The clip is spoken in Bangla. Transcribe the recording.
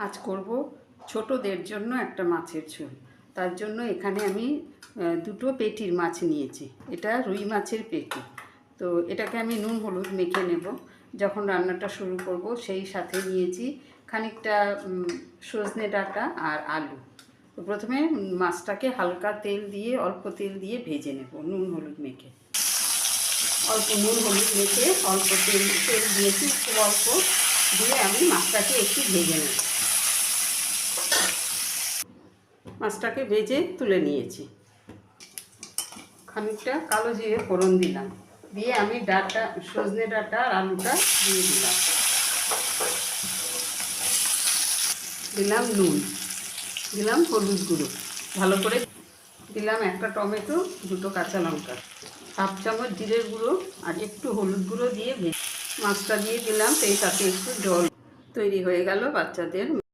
আজ করব ছোটদের জন্য একটা মাছের ঝোল। তার জন্য এখানে আমি দুটো পেটির মাছ নিয়েছি। এটা রুই মাছের পেটি। তো এটাকে আমি নুন হলুদ মেখে নেব। যখন রান্নাটা শুরু করব সেই সাথে নিয়েছি খানিকটা সজনে ডাঁটা আর আলু। তো প্রথমে মাছটাকে হালকা তেল দিয়ে অল্প তেল দিয়ে ভেজে নেব নুন হলুদ মেখে। অল্প নুন হলুদ মেখে অল্প তেল দিয়েছি, খুব অল্প দিয়ে আমি মাছটাকে একটু ভেজে নেব। মাছটাকে ভেজে তুলে নিয়েছি। খানিকটা কালো জিরে ফোড়ন দিলাম, দিয়ে আমি ডাঁটা সজনে ডাঁটা আর আলুটা দিয়ে দিলাম। দিলাম নুন, দিলাম হলুদ গুঁড়ো, ভালো করে দিলাম একটা টমেটো, দুটো কাঁচা লঙ্কা, হাফ চামচ জিরের গুঁড়ো আর একটু হলুদ গুঁড়ো দিয়ে ভেজে মাছটা দিয়ে দিলাম। সেই সাথে একটু জল। তৈরি হয়ে গেল বাচ্চাদের